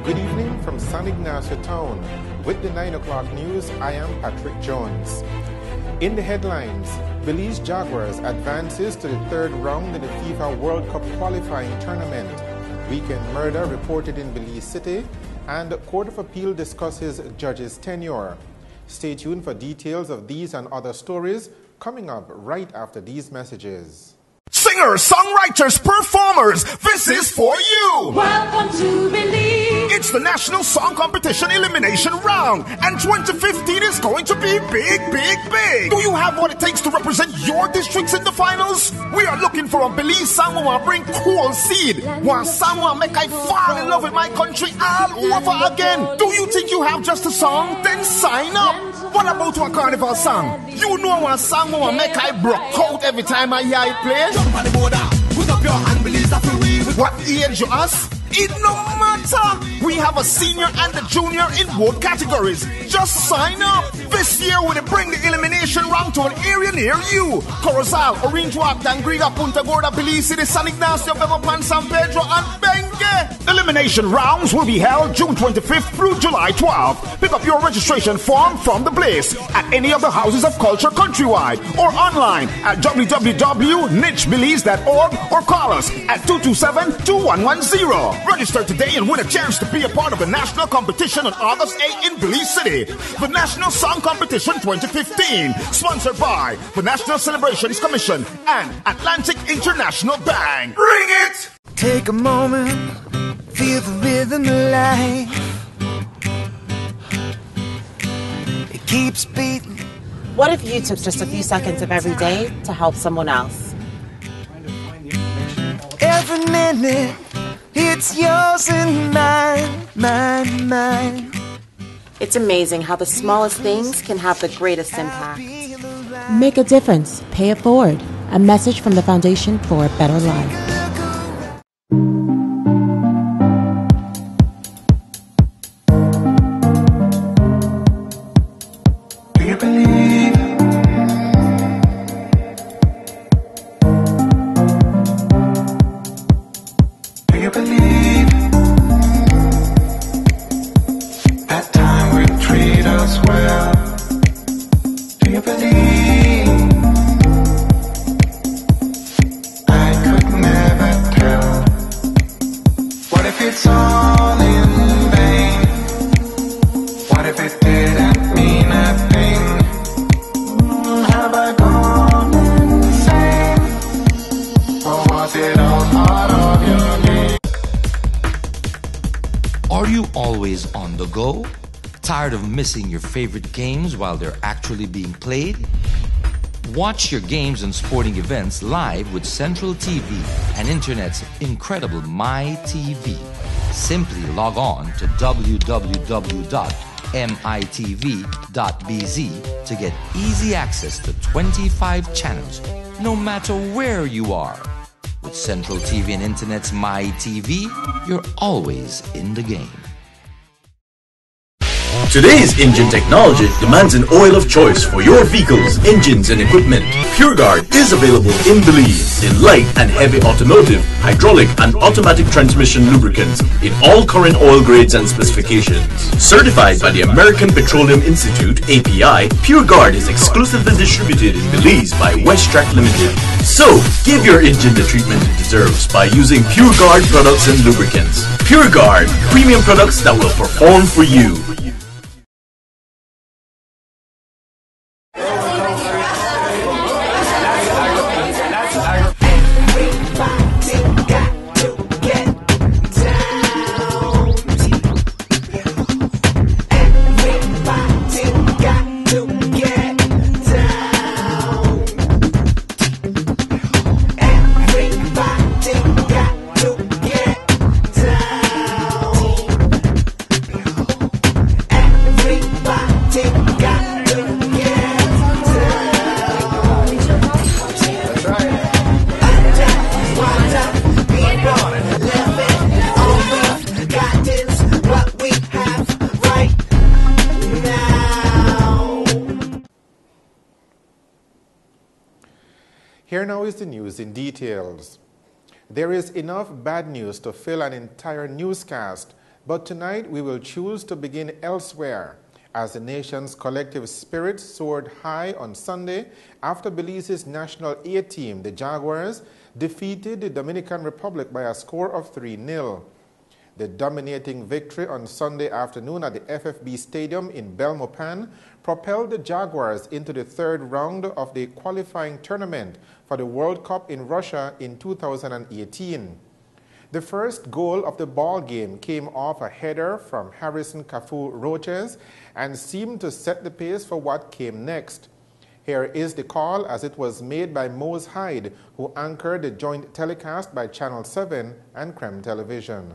Good evening from San Ignacio Town. With the 9 o'clock news, I am Patrick Jones. In the headlines, Belize Jaguars advances to the third round in the FIFA World Cup qualifying tournament. Weekend murder reported in Belize City, and Court of Appeal discusses judge's tenure. Stay tuned for details of these and other stories coming up right after these messages. Singers, songwriters, performers, this is for you! Welcome to Belize! It's the National Song Competition Elimination Round, and 2015 is going to be big, big, big! Do you have what it takes to represent your districts in the finals? We are looking for a Belize song who will bring cool seed. One song will make I fall in love with my country all over again. Do you think you have just a song? Then sign up! What about a carnival song? You know one song will make I broke out every time I hear it play? Jump on the border, put up your hand, Belize that we. What age you ask? It no matter. We have a senior and a junior in both categories. Just sign up. This year we'll bring the elimination round to an area near you. Corozal, Orange Walk, Tangriga, Punta Gorda, Belize City, San Ignacio, Bevapan, San Pedro, and Bengue. Elimination rounds will be held June 25th through July 12th. Pick up your registration form from the place at any of the houses of culture countrywide or online at www.nichbelize.org or call us at 227-2110. Register today and win a chance to be a part of the national competition on August 8 in Belize City. The National Song Competition 2015, sponsored by the National Celebrations Commission and Atlantic International Bank. Bring it! Take a moment, feel the rhythm of life. It keeps beating. What if you took just a few seconds of every day to help someone else? Every minute, it's yours and mine, mine. It's amazing how the smallest things can have the greatest impact. Make a difference. Pay it forward. A message from the Foundation for a Better Life. Tired of missing your favorite games while they're actually being played? Watch your games and sporting events live with Central TV and Internet's incredible MyTV. Simply log on to www.mitv.bz to get easy access to 25 channels, no matter where you are. With Central TV and Internet's MyTV, you're always in the game. Today's engine technology demands an oil of choice for your vehicles, engines and equipment. PureGuard is available in Belize in light and heavy automotive, hydraulic and automatic transmission lubricants in all current oil grades and specifications. Certified by the American Petroleum Institute, API, PureGuard is exclusively distributed in Belize by Westtrack Limited. So, give your engine the treatment it deserves by using PureGuard products and lubricants. PureGuard, premium products that will perform for you. Here now is the news in details. There is enough bad news to fill an entire newscast. But tonight we will choose to begin elsewhere, as the nation's collective spirit soared high on Sunday after Belize's national A team, the Jaguars, defeated the Dominican Republic by a score of 3-0. The dominating victory on Sunday afternoon at the FFB Stadium in Belmopan propelled the Jaguars into the third round of the qualifying tournament for the World Cup in Russia in 2018. The first goal of the ball game came off a header from Harrison Cafu Roches and seemed to set the pace for what came next. Here is the call as it was made by Mose Hyde, who anchored the joint telecast by Channel 7 and Creme Television.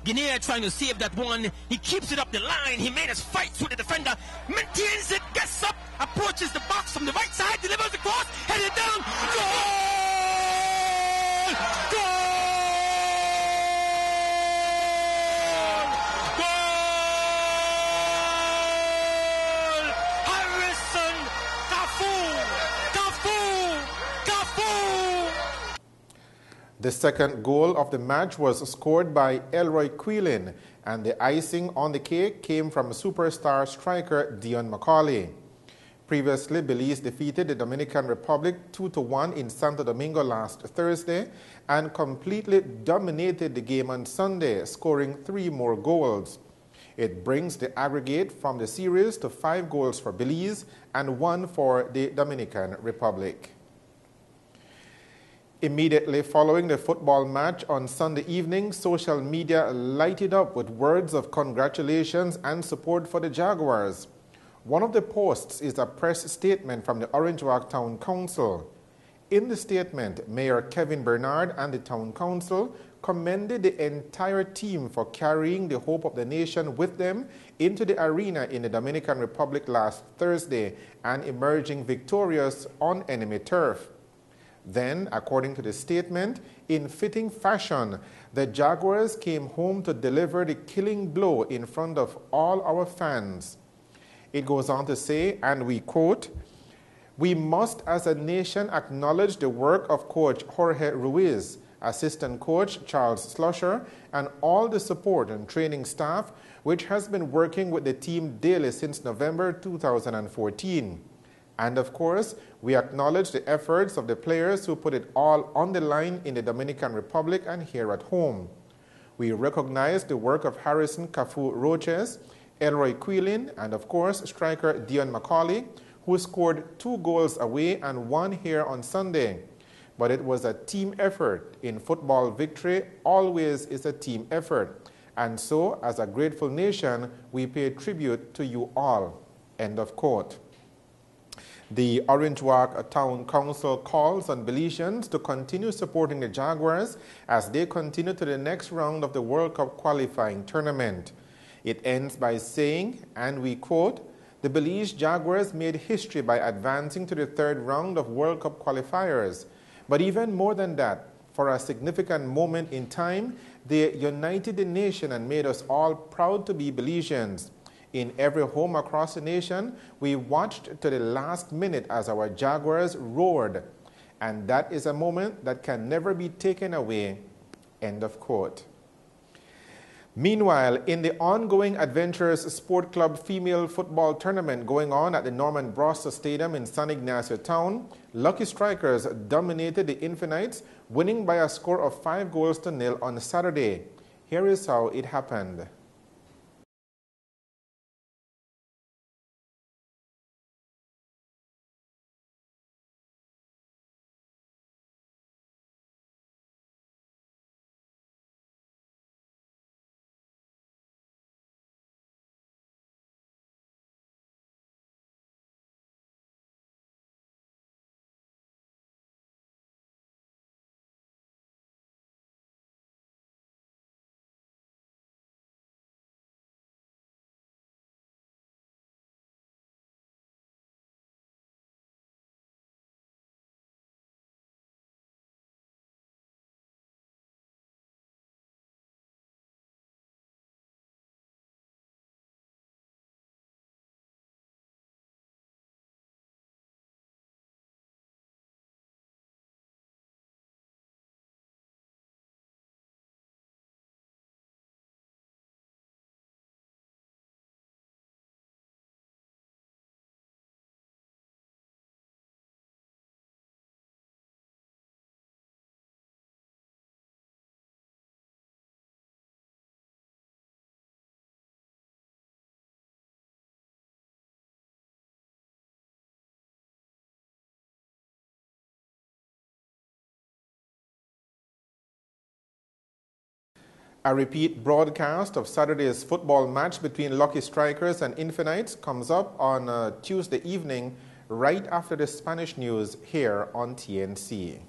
Guinea trying to save that one. He keeps it up the line. He made us fight through the defender. Maintains it, gets up, approaches the box from the right side, delivers the cross, headed down. Goal! Goal! The second goal of the match was scored by Elroy Quilin, and the icing on the cake came from superstar striker Dion Macaulay. Previously, Belize defeated the Dominican Republic 2-1 in Santo Domingo last Thursday and completely dominated the game on Sunday, scoring 3 more goals. It brings the aggregate from the series to 5 goals for Belize and 1 for the Dominican Republic. Immediately following the football match on Sunday evening, social media lighted up with words of congratulations and support for the Jaguars. One of the posts is a press statement from the Orange Walk Town Council. In the statement, Mayor Kevin Bernard and the Town Council commended the entire team for carrying the hope of the nation with them into the arena in the Dominican Republic last Thursday and emerging victorious on enemy turf. Then, according to the statement, in fitting fashion, the Jaguars came home to deliver the killing blow in front of all our fans. It goes on to say, and we quote, "We must as a nation acknowledge the work of Coach Jorge Ruiz, assistant coach Charles Slusher, and all the support and training staff which has been working with the team daily since November 2014. And of course, we acknowledge the efforts of the players who put it all on the line in the Dominican Republic and here at home. We recognize the work of Harrison Cafu Roches, Elroy Quilin, and of course, striker Dion Macaulay, who scored 2 goals away and 1 here on Sunday. But it was a team effort. In football, victory always is a team effort. And so, as a grateful nation, we pay tribute to you all." End of quote. The Orange Walk Town Council calls on Belizeans to continue supporting the Jaguars as they continue to the next round of the World Cup qualifying tournament. It ends by saying, and we quote, "The Belize Jaguars made history by advancing to the third round of World Cup qualifiers. But even more than that, for a significant moment in time, they united the nation and made us all proud to be Belizeans. In every home across the nation, we watched to the last minute as our Jaguars roared. And that is a moment that can never be taken away." End of quote. Meanwhile, in the ongoing Adventurers Sport Club female football tournament going on at the Norman Broster Stadium in San Ignacio Town, Lucky Strikers dominated the Infinites, winning by a score of 5-0 on Saturday. Here is how it happened. A repeat broadcast of Saturday's football match between Lucky Strikers and Infinites comes up on Tuesday evening, right after the Spanish news here on TNC.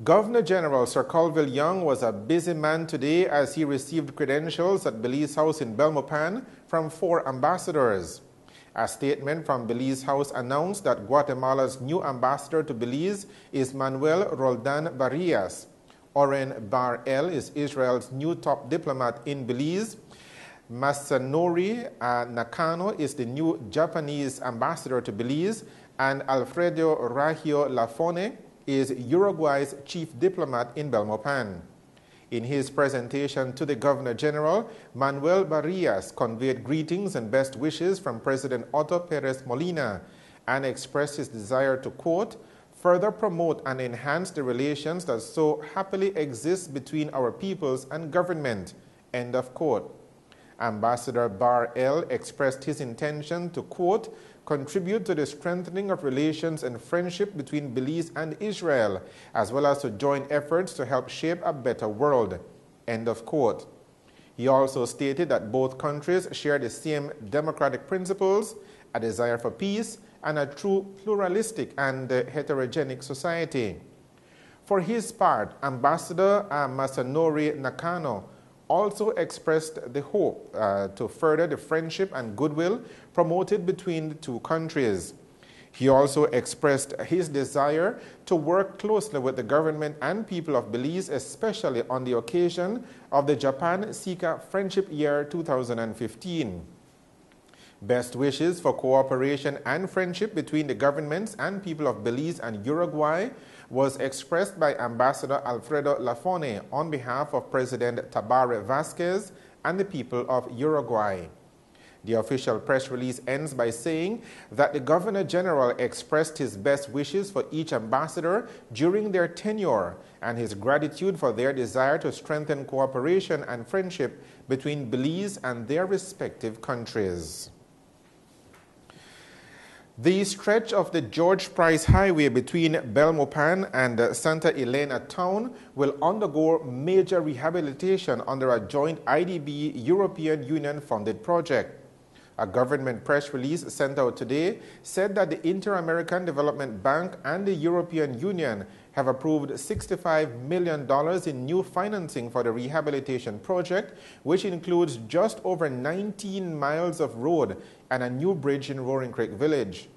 Governor General Sir Colville Young was a busy man today as he received credentials at Belize House in Belmopan from 4 ambassadors. A statement from Belize House announced that Guatemala's new ambassador to Belize is Manuel Roldan Barrias. Oren Bar-El is Israel's new top diplomat in Belize. Masanori Nakano is the new Japanese ambassador to Belize, and Alfredo Rahio Lafone is Uruguay's chief diplomat in Belmopan. In his presentation to the Governor General, Manuel Barrias conveyed greetings and best wishes from President Otto Perez Molina and expressed his desire to, quote, further promote and enhance the relations that so happily exist between our peoples and government, end of quote. Ambassador Bar-El expressed his intention to, quote, contribute to the strengthening of relations and friendship between Belize and Israel, as well as to join efforts to help shape a better world, end of quote. He also stated that both countries share the same democratic principles, a desire for peace, and a true pluralistic and heterogenic society. For his part, Ambassador Masanori Nakano also expressed the hope to further the friendship and goodwill promoted between the two countries. He also expressed his desire to work closely with the government and people of Belize, especially on the occasion of the Japan-Sika Friendship Year 2015. Best wishes for cooperation and friendship between the governments and people of Belize and Uruguay was expressed by Ambassador Alfredo Lafone on behalf of President Tabare Vasquez and the people of Uruguay. The official press release ends by saying that the Governor General expressed his best wishes for each ambassador during their tenure and his gratitude for their desire to strengthen cooperation and friendship between Belize and their respective countries. The stretch of the George Price Highway between Belmopan and Santa Elena Town will undergo major rehabilitation under a joint IDB European Union funded project. A government press release sent out today said that the Inter-American Development Bank and the European Union have approved $65 million in new financing for the rehabilitation project, which includes just over 19 miles of road and a new bridge in Roaring Creek Village.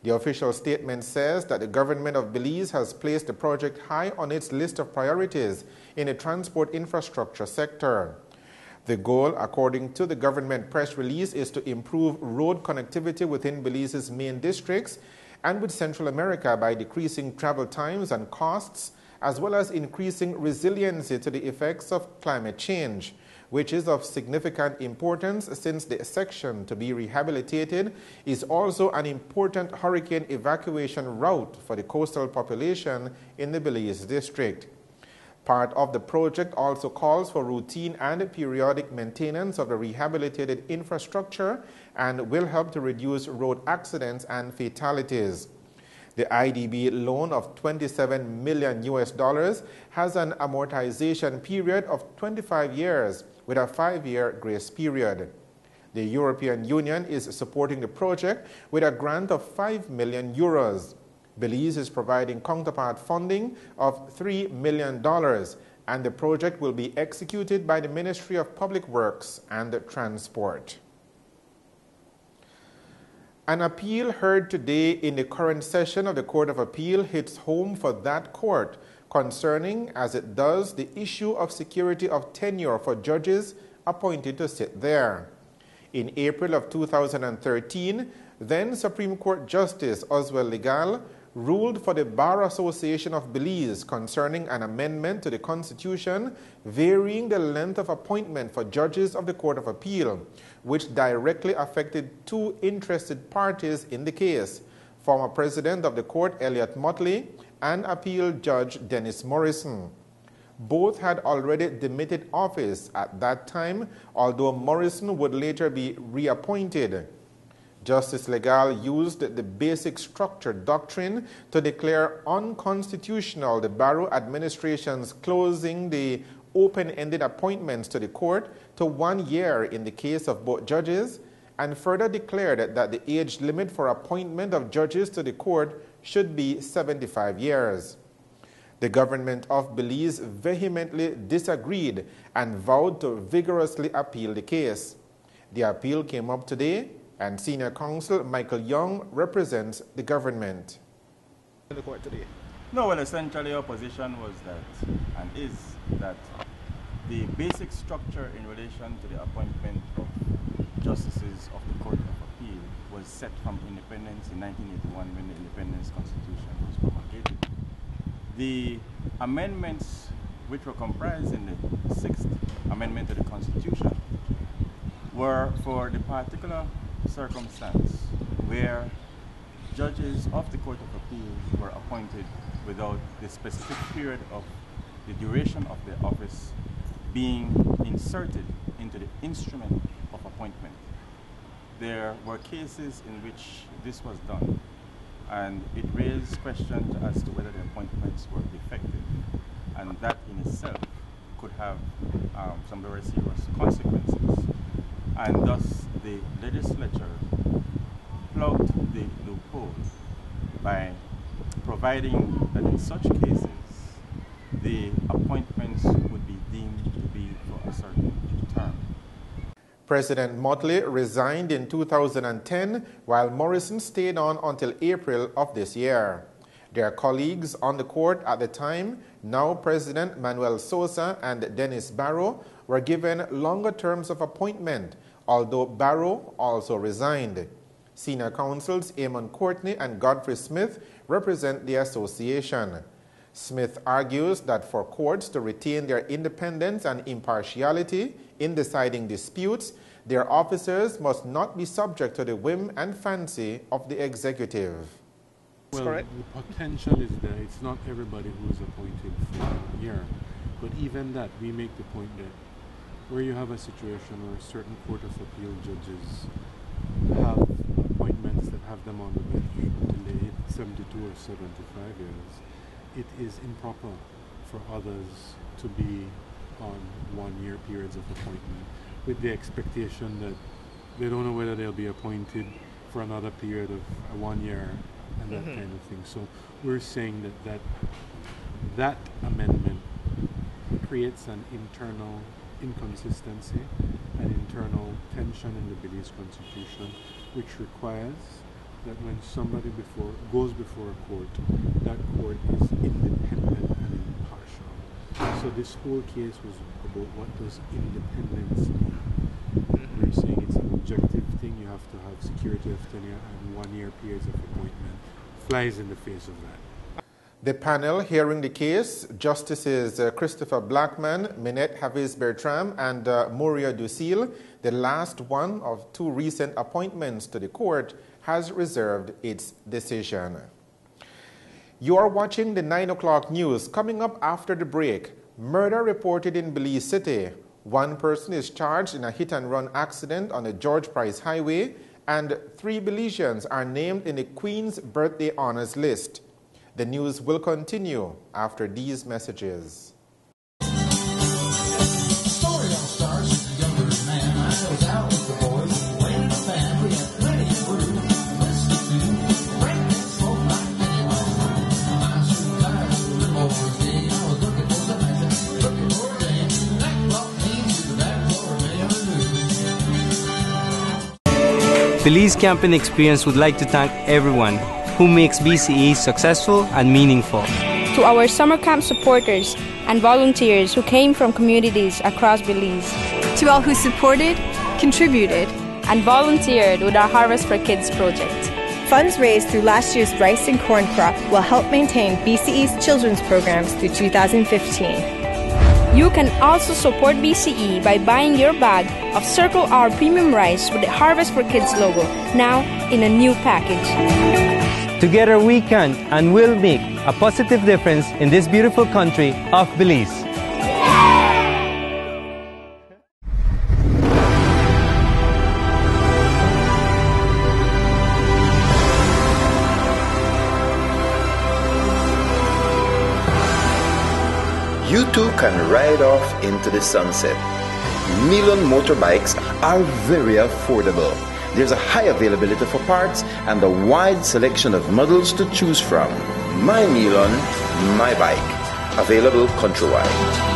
The official statement says that the government of Belize has placed the project high on its list of priorities in the transport infrastructure sector. The goal, according to the government press release, is to improve road connectivity within Belize's main districts and with Central America by decreasing travel times and costs, as well as increasing resiliency to the effects of climate change, which is of significant importance since the section to be rehabilitated is also an important hurricane evacuation route for the coastal population in the Belize district. Part of the project also calls for routine and periodic maintenance of the rehabilitated infrastructure and will help to reduce road accidents and fatalities. The IDB loan of $27 million has an amortization period of 25 years with a 5-year grace period. The European Union is supporting the project with a grant of €5 million. Belize is providing counterpart funding of $3 million, and the project will be executed by the Ministry of Public Works and Transport. An appeal heard today in the current session of the Court of Appeal hits home for that court concerning, as it does, the issue of security of tenure for judges appointed to sit there. In April of 2013, then Supreme Court Justice Oswald Legal ruled for the Bar Association of Belize concerning an amendment to the Constitution varying the length of appointment for judges of the Court of Appeal, which directly affected two interested parties in the case, former President of the Court Elliot Motley and Appeal Judge Dennis Morrison. Both had already demitted office at that time, although Morrison would later be reappointed. Justice Legal used the basic structure doctrine to declare unconstitutional the Barrow administration's closing the open-ended appointments to the court to 1 year in the case of both judges, and further declared that the age limit for appointment of judges to the court should be 75 years. The government of Belize vehemently disagreed and vowed to vigorously appeal the case. The appeal came up today, and Senior Counsel Michael Young represents the government. The court today. No, well, essentially our position was that, and is that, the basic structure in relation to the appointment of justices of the Court of Appeal was set from independence in 1981 when the Independence Constitution was promulgated. The amendments which were comprised in the 6th Amendment to the Constitution were for the particular circumstance where judges of the Court of Appeal were appointed without the specific period of the duration of their office being inserted into the instrument of appointment. There were cases in which this was done, and it raised questions as to whether the appointments were defective, and that in itself could have some very serious consequences. And thus the legislature plugged the loophole by providing that in such cases the appointments would be deemed to be for a certain term. President Motley resigned in 2010 while Morrison stayed on until April of this year. Their colleagues on the court at the time, now President Manuel Sosa and Dennis Barrow, were given longer terms of appointment, although Barrow also resigned. Senior counsels Eamon Courtney and Godfrey Smith represent the association. Smith argues that for courts to retain their independence and impartiality in deciding disputes, their officers must not be subject to the whim and fancy of the executive. Well, the potential is there. It's not everybody who is appointed for a year. But even that, we make the point that where you have a situation where certain Court of Appeal judges have appointments that have them on the bench until they hit 72 or 75 years, it is improper for others to be on 1 year periods of appointment with the expectation that they don't know whether they'll be appointed for another period of 1 year and that kind of thing. So we're saying that amendment creates an internal inconsistency, an internal tension in the Belize Constitution, which requires that when somebody goes before a court, that court is independent and impartial. So this whole case was about what does independence mean. We're saying it's an objective thing. You have to have security of tenure and 1 year periods of appointment. Flies in the face of that. The panel hearing the case, Justices Christopher Blackman, Minette Havis-Bertram, and Moria Ducil, the last one of 2 recent appointments to the court, has reserved its decision. You are watching the 9 o'clock news. Coming up after the break, murder reported in Belize City. 1 person is charged in a hit-and-run accident on the George Price Highway, and 3 Belizeans are named in the Queen's Birthday Honors list. The news will continue after these messages. The story all starts with a younger man. I was out with the boys, playing in a band. We had plenty of room. Listen to break and smoke like anyone. I'm so tired of the boys' day. I was looking for some action, looking for a day. That clock came to the back door of the Belize Camping Experience would like to thank everyone who makes BCE successful and meaningful. To our summer camp supporters and volunteers who came from communities across Belize. To all who supported, contributed, and volunteered with our Harvest for Kids project. Funds raised through last year's rice and corn crop will help maintain BCE's children's programs through 2015. You can also support BCE by buying your bag of Circle R Premium Rice with the Harvest for Kids logo, now in a new package. Together we can and will make a positive difference in this beautiful country of Belize. you too can ride off into the sunset. Milon motorbikes are very affordable. There's a high availability for parts and a wide selection of models to choose from. My Milon, my bike. Available countrywide.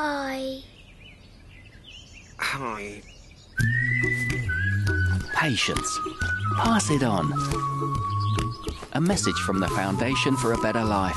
Hi. Hi. Patience. Pass it on. A message from the Foundation for a Better Life.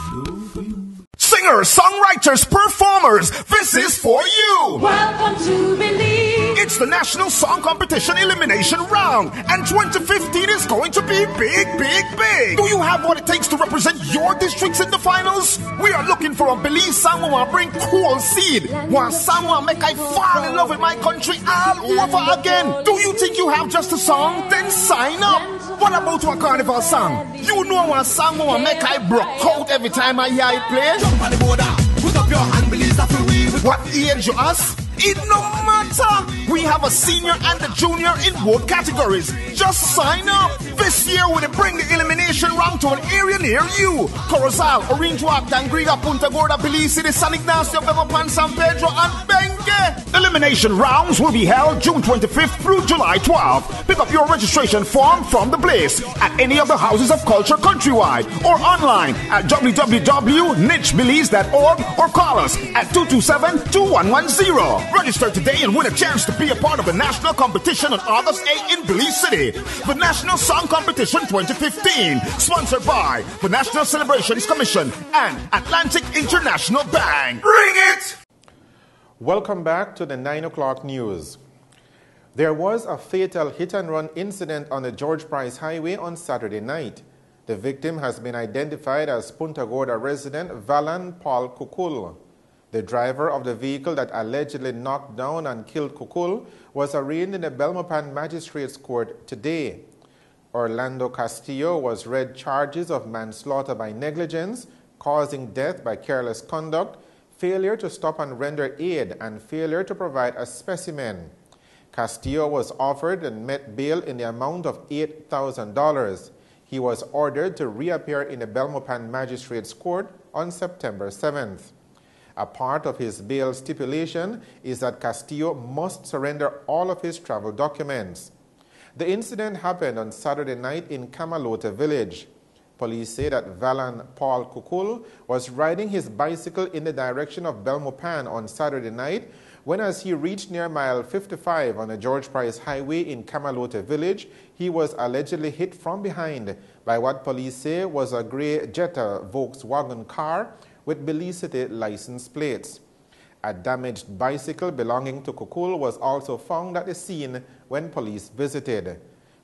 Singers, songwriters, performers, this is for you! Welcome to Believe. It's the National Song Competition Elimination Round, and 2015 is going to be big, big, big! Do you have what it takes to represent your districts in the finals? We are looking for a Belize song who will bring cool seed. One song will make I fall in love with my country all over again. Do you think you have just a song? Then sign up! What about a carnival song? You know one song will make I broke out every time I hear it play? Jump on the border, put up your hand, Belize that we. What age you ask? It no matter. We have a senior and a junior in both categories. Just sign up. This year we'll bring the elimination round to an area near you. Corozal, Orange Walk, Tangriga, Punta Gorda, Belize City, San Ignacio, Bevapan, San Pedro, and Bengue. Elimination rounds will be held June 25th through July 12th. Pick up your registration form from the place at any of the houses of culture countrywide or online at www.nichbelize.org or call us at 227-2110. Register today and win a chance to be a part of the national competition on August 8 in Belize City. The National Song Competition 2015, sponsored by the National Celebrations Commission and Atlantic International Bank. Bring it! Welcome back to the 9 o'clock news. There was a fatal hit-and-run incident on the George Price Highway on Saturday night. The victim has been identified as Punta Gorda resident Valan Paul Kukul. The driver of the vehicle that allegedly knocked down and killed Kukul was arraigned in the Belmopan Magistrates Court today. Orlando Castillo was read charges of manslaughter by negligence, causing death by careless conduct, failure to stop and render aid, and failure to provide a specimen. Castillo was offered and met bail in the amount of $8,000. He was ordered to reappear in the Belmopan Magistrates Court on September 7th. A part of his bail stipulation is that Castillo must surrender all of his travel documents. The incident happened on Saturday night in Kamalota village. Police say that Valan Paul Kukul was riding his bicycle in the direction of Belmopan on Saturday night when, as he reached near mile 55 on the George Price Highway in Kamalota village, he was allegedly hit from behind by what police say was a gray Jetta Volkswagen car with Belize City license plates. A damaged bicycle belonging to Kukul was also found at the scene when police visited.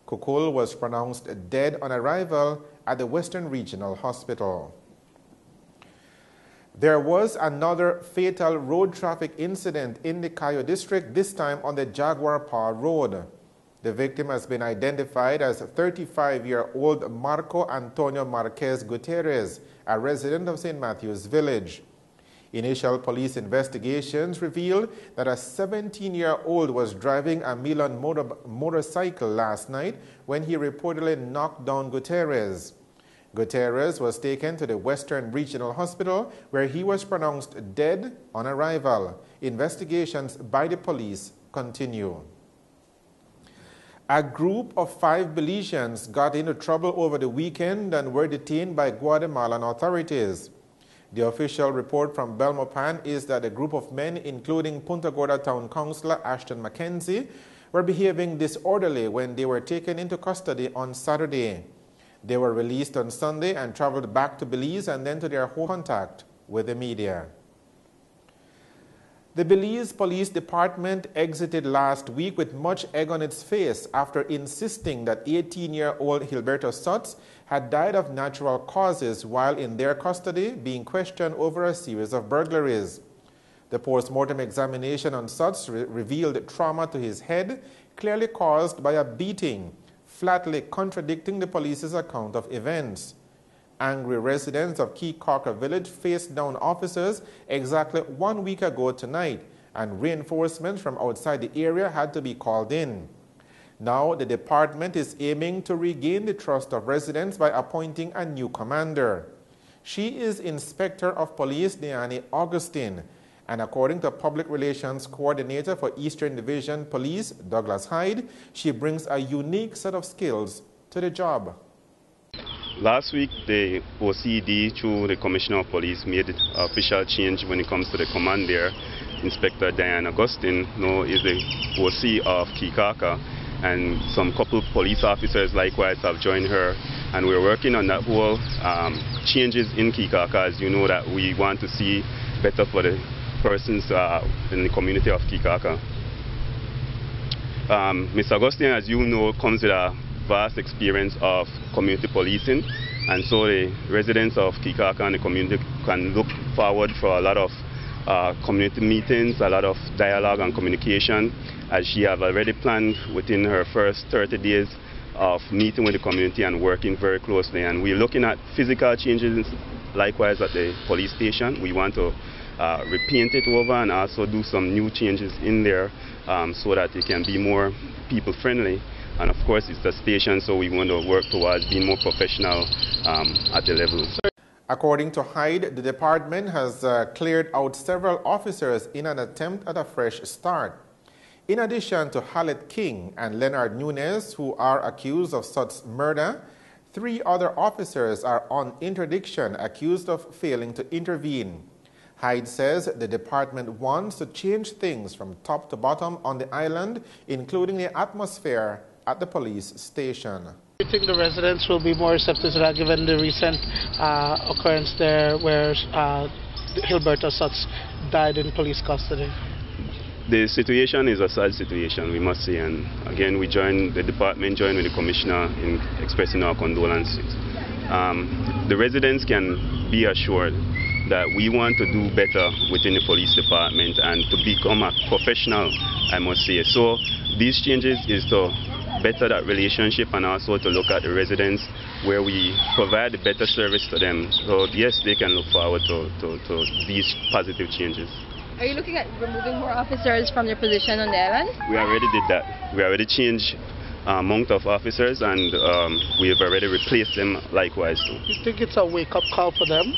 Kukul was pronounced dead on arrival at the Western Regional Hospital. There was another fatal road traffic incident in the Cayo district, this time on the Jaguar Paw Road. The victim has been identified as 35-year-old Marco Antonio Marquez Gutierrez, a resident of St. Matthew's Village. Initial police investigations revealed that a 17-year-old was driving a Milan motorcycle last night when he reportedly knocked down Gutierrez. Gutierrez was taken to the Western Regional Hospital where he was pronounced dead on arrival. Investigations by the police continue. A group of 5 Belizeans got into trouble over the weekend and were detained by Guatemalan authorities. The official report from Belmopan is that a group of men, including Punta Gorda Town Councillor Ashton Mackenzie, were behaving disorderly when they were taken into custody on Saturday. They were released on Sunday and traveled back to Belize and then to their home contact with the media. The Belize Police Department exited last week with much egg on its face after insisting that 18-year-old Gilberto Sutz had died of natural causes while in their custody being questioned over a series of burglaries. The post-mortem examination on Sutz revealed trauma to his head, clearly caused by a beating, flatly contradicting the police's account of events. Angry residents of Keycorker Village faced down officers exactly 1 week ago tonight, and reinforcements from outside the area had to be called in. Now the department is aiming to regain the trust of residents by appointing a new commander. She is Inspector of Police Diane Augustine, and according to Public Relations Coordinator for Eastern Division Police, Douglas Hyde, she brings a unique set of skills to the job. Last week, the OCD, through the Commissioner of Police, made an official change when it comes to the command there. Inspector Diane Augustine now is the OC of Keycorker, and some couple police officers likewise have joined her, and we're working on that whole changes in Keycorker. As you know, that we want to see better for the persons in the community of Keycorker. Ms. Augustine, as you know, comes with a vast experience of community policing, and so the residents of Keycorker and the community can look forward for a lot of community meetings, a lot of dialogue and communication, as she have already planned within her first 30 days of meeting with the community and working very closely. And we're looking at physical changes likewise at the police station. We want to repaint it over and also do some new changes in there so that it can be more people friendly. And of course, it's the station, so we want to work towards being more professional at the level. According to Hyde, the department has cleared out several officers in an attempt at a fresh start. In addition to Hallett King and Leonard Nunez, who are accused of such murder, 3 other officers are on interdiction accused of failing to intervene. Hyde says the department wants to change things from top to bottom on the island, including the atmosphere at the police station. Do you think the residents will be more receptive to that given the recent occurrence there where Gilberto Sutz died in police custody? The situation is a sad situation, we must say, and again the department joined with the commissioner in expressing our condolences. The residents can be assured that we want to do better within the police department and to become a professional, I must say. So these changes is to better that relationship and also to look at the residents where we provide a better service to them. So yes, they can look forward to these positive changes. Are you looking at removing more officers from their position on the island? We already did that. We already changed amount of officers, and we have already replaced them likewise. You think it's a wake-up call for them?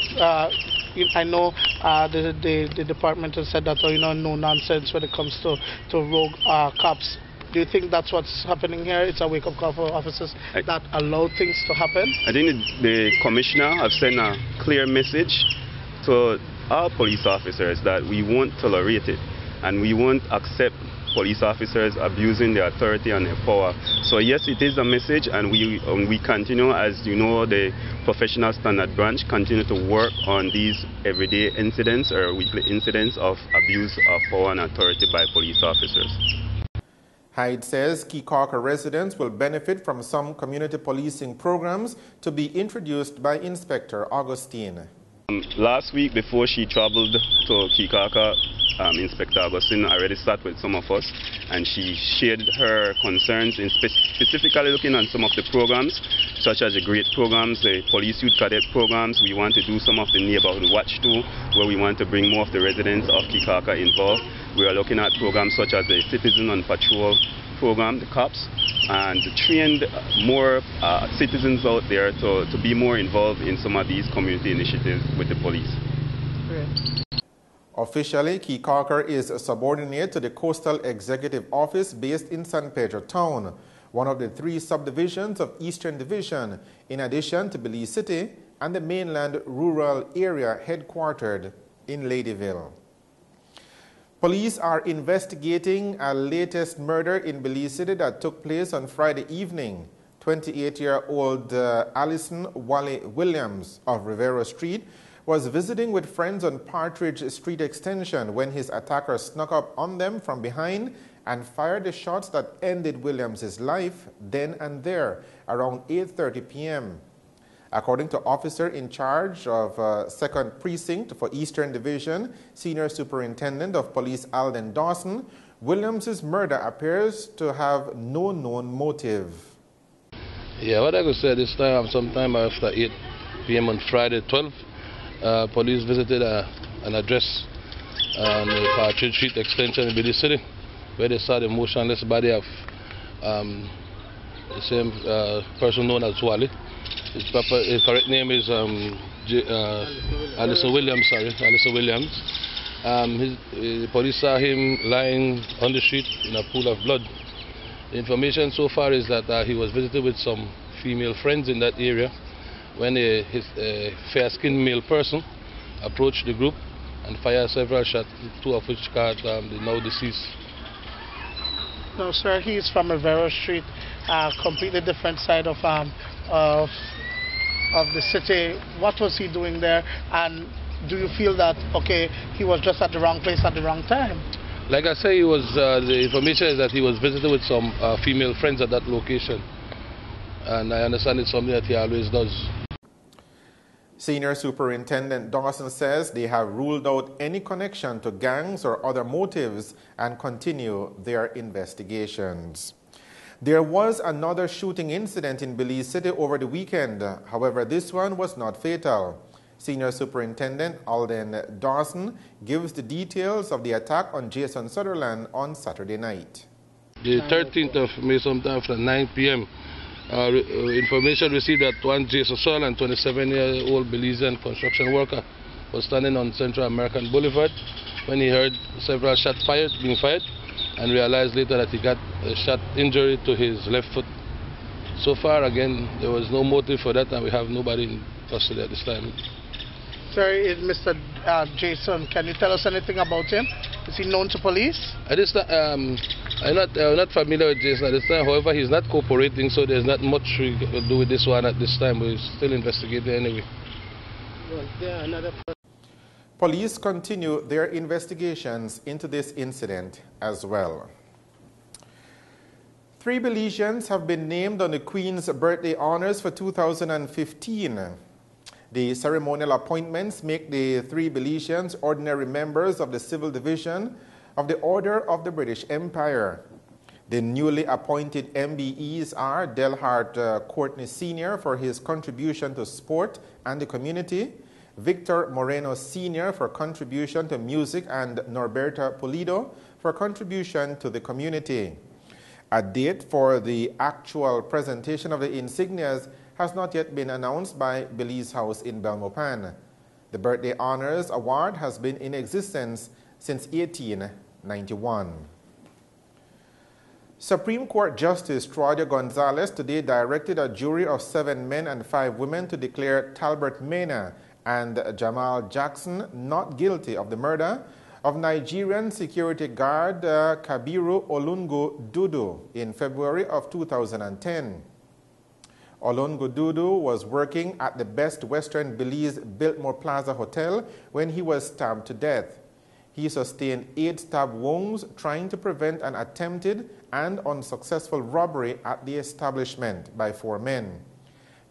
I know the department has said that no nonsense when it comes to rogue cops. Do you think that's what's happening here? It's a wake-up call for officers that allow things to happen? I think the commissioner have sent a clear message to our police officers that we won't tolerate it, and we won't accept police officers abusing their authority and their power. So yes, it is a message, and we continue, as you know, the Professional Standard Branch continue to work on these everyday incidents or weekly incidents of abuse of power and authority by police officers. Hyde says Keycorker residents will benefit from some community policing programs to be introduced by Inspector Augustine. Last week, before she traveled to Keycorker, Inspector Augustine already sat with some of us, and she shared her concerns in specifically looking at some of the programs, such as the GREAT programs, the Police Youth Cadet programs. We want to do some of the Neighborhood Watch too, where we want to bring more of the residents of Keycorker involved. We are looking at programs such as the Citizen on Patrol program, the COPS, and trained more citizens out there to be more involved in some of these community initiatives with the police. Officially, Keycorker is subordinate to the Coastal Executive Office based in San Pedro Town, one of the 3 subdivisions of Eastern Division, in addition to Belize City and the mainland rural area headquartered in Ladyville. Police are investigating a latest murder in Belize City that took place on Friday evening. 28-year-old Allison Wally Williams of Rivera Street was visiting with friends on Partridge Street Extension when his attacker snuck up on them from behind and fired the shots that ended Williams' life then and there around 8:30 p.m. According to officer in charge of 2nd Precinct for Eastern Division, Senior Superintendent of Police Alden Dawson, Williams' murder appears to have no known motive. Yeah, what I could say this time, sometime after 8 p.m. on Friday 12, police visited an address on the Partridge Street Extension in Belize City, where they saw the motionless body of the same person known as Wally. His correct name is Allison Williams. Allison Williams. The police saw him lying on the street in a pool of blood. The information so far is that he was visited with some female friends in that area when a fair-skinned male person approached the group and fired several shots, 2 of which caught the now deceased. No, sir, he is from Rivera Street, completely different side of the city. What was he doing there? And do you feel that, okay, he was just at the wrong place at the wrong time? Like I say, he was, the information is that he was visited with some female friends at that location. And I understand it's something that he always does. Senior Superintendent Dawson says they have ruled out any connection to gangs or other motives and continue their investigations. There was another shooting incident in Belize City over the weekend. However, this one was not fatal. Senior Superintendent Alden Dawson gives the details of the attack on Jason Sutherland on Saturday night. The 13th of May, sometime after 9 p.m., information received that one Jason Sutherland, 27-year-old Belizean construction worker, was standing on Central American Boulevard when he heard several shots being fired, and realized later that he got a shot injury to his left foot. So far, again, there was no motive for that, and we have nobody in custody at this time. Sir, is Mr. Jason, can you tell us anything about him? Is he known to police? At this time, I'm not familiar with Jason at this time. However, he's not cooperating, so there's not much we can do with this one at this time. We're still investigating anyway. Police continue their investigations into this incident as well. 3 Belizeans have been named on the Queen's birthday honors for 2015. The ceremonial appointments make the 3 Belizeans ordinary members of the Civil Division of the Order of the British Empire. The newly appointed MBEs are Delhart Courtney Sr. for his contribution to sport and the community, Victor Moreno Sr. for contribution to music, and Norberta Pulido for contribution to the community. A date for the actual presentation of the insignias has not yet been announced by Belize House in Belmopan. The Birthday Honors Award has been in existence since 1891. Supreme Court Justice Claudia Gonzalez today directed a jury of 7 men and 5 women to declare Talbert Mena and Jamal Jackson not guilty of the murder of Nigerian security guard Kabiru Olungo Dudu in February of 2010. Olungo Dudu was working at the Best Western Belize Biltmore Plaza Hotel when he was stabbed to death. He sustained 8 stab wounds trying to prevent an attempted and unsuccessful robbery at the establishment by 4 men.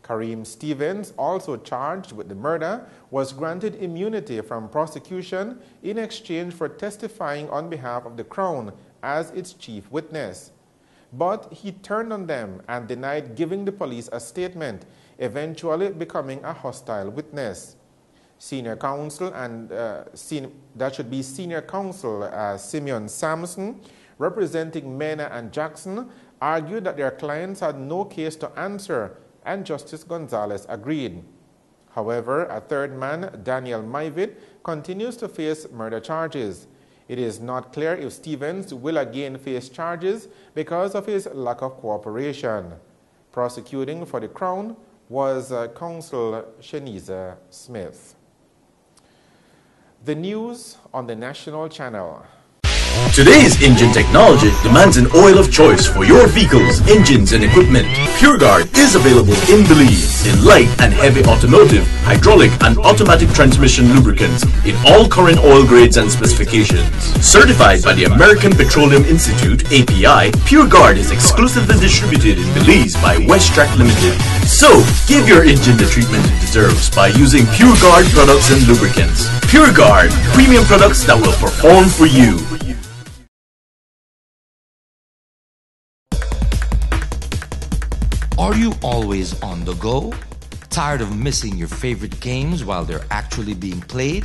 Kareem Stevens, also charged with the murder, was granted immunity from prosecution in exchange for testifying on behalf of the Crown as its chief witness. But he turned on them and denied giving the police a statement, eventually becoming a hostile witness. Senior counsel Senior Counsel Simeon Sampson, representing Mena and Jackson, argued that their clients had no case to answer, and Justice Gonzalez agreed. However, a third man, Daniel Maivid, continues to face murder charges. It is not clear if Stevens will again face charges because of his lack of cooperation. Prosecuting for the Crown was Counsel Shaniza Smith. The news on the National Channel. Today's engine technology demands an oil of choice for your vehicles, engines, and equipment. PureGuard is available in Belize in light and heavy automotive, hydraulic, and automatic transmission lubricants in all current oil grades and specifications. Certified by the American Petroleum Institute, API, PureGuard is exclusively distributed in Belize by Westrac Limited. So, give your engine the treatment it deserves by using PureGuard products and lubricants. PureGuard, premium products that will perform for you. Are you always on the go? Tired of missing your favorite games while they're actually being played?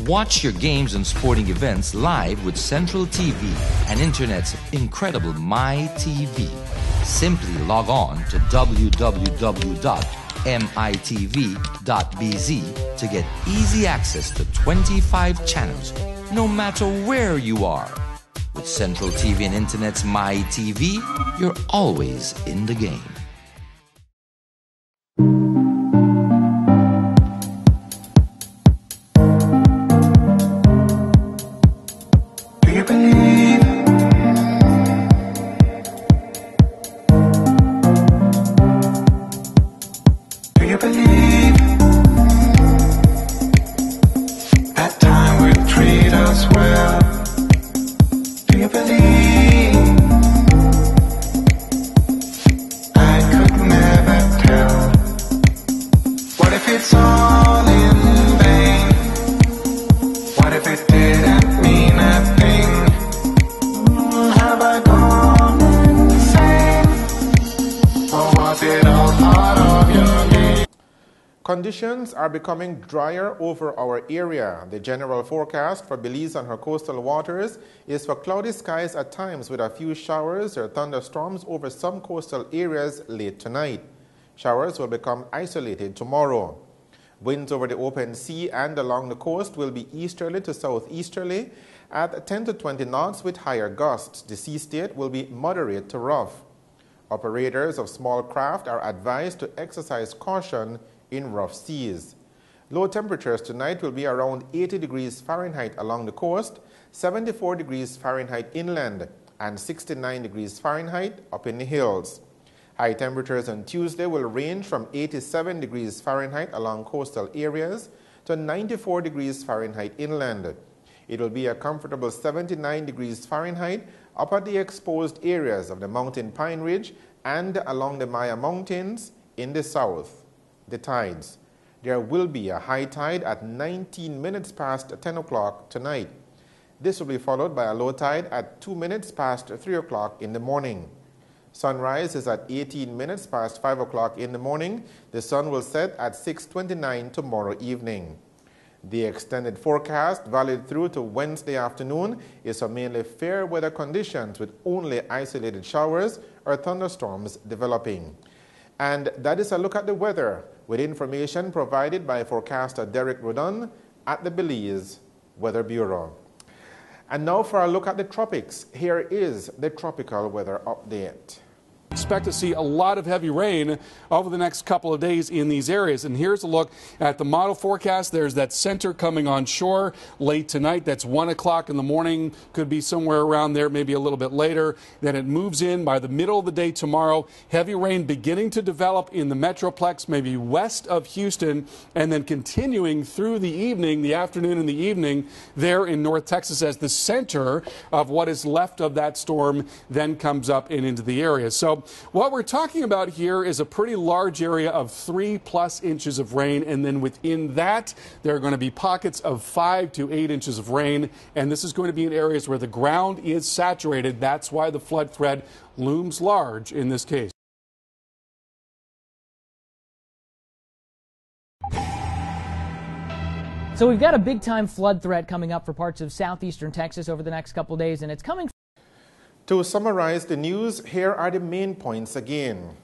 Watch your games and sporting events live with Central TV and Internet's incredible MyTV. Simply log on to www.mitv.bz to get easy access to 25 channels, no matter where you are. With Central TV and Internet's MyTV, you're always in the game. Do you believe? Do you believe? That time will treat us well. Do you believe? I could never tell. What if it's all in vain? What if it didn't mean a thing? Have I gone insane? Or was it all part of your game? Conditions are becoming drier over our area. The general forecast for Belize and her coastal waters is for cloudy skies at times with a few showers or thunderstorms over some coastal areas late tonight. Showers will become isolated tomorrow. Winds over the open sea and along the coast will be easterly to southeasterly at 10 to 20 knots with higher gusts. The sea state will be moderate to rough. Operators of small craft are advised to exercise caution in rough seas. Low temperatures tonight will be around 80 degrees Fahrenheit along the coast, 74 degrees Fahrenheit inland, and 69 degrees Fahrenheit up in the hills. High temperatures on Tuesday will range from 87 degrees Fahrenheit along coastal areas to 94 degrees Fahrenheit inland. It will be a comfortable 79 degrees Fahrenheit up at the exposed areas of the Mountain Pine Ridge and along the Maya Mountains in the south. The tides. There will be a high tide at 19 minutes past 10 o'clock tonight. This will be followed by a low tide at 2 minutes past 3 o'clock in the morning. Sunrise is at 18 minutes past 5 o'clock in the morning. The sun will set at 6:29 tomorrow evening. The extended forecast, valid through to Wednesday afternoon, is for mainly fair weather conditions with only isolated showers or thunderstorms developing. And that is a look at the weather with information provided by forecaster Derek Rodon at the Belize Weather Bureau. And now for a look at the tropics. Here is the tropical weather update. Expect to see a lot of heavy rain over the next couple of days in these areas. And here's a look at the model forecast. There's that center coming on shore late tonight. That's 1 o'clock in the morning. Could be somewhere around there, maybe a little bit later. Then it moves in by the middle of the day tomorrow. Heavy rain beginning to develop in the Metroplex, maybe west of Houston, and then continuing through the evening, the afternoon and the evening there in North Texas as the center of what is left of that storm then comes up and into the area. So what we're talking about here is a pretty large area of 3+ inches of rain, and then within that there are going to be pockets of 5 to 8 inches of rain, and this is going to be in areas where the ground is saturated. That's why the flood threat looms large in this case. So we've got a big-time flood threat coming up for parts of southeastern Texas over the next couple days, and it's coming. To summarize the news, here are the main points again.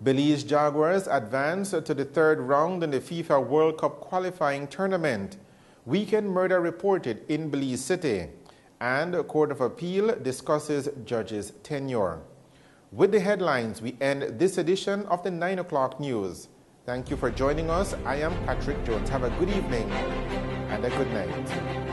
Belize Jaguars advance to the third round in the FIFA World Cup qualifying tournament. Weekend murder reported in Belize City. And a Court of Appeal discusses judges' tenure. With the headlines, we end this edition of the 9 o'clock news. Thank you for joining us. I am Patrick Jones. Have a good evening and a good night.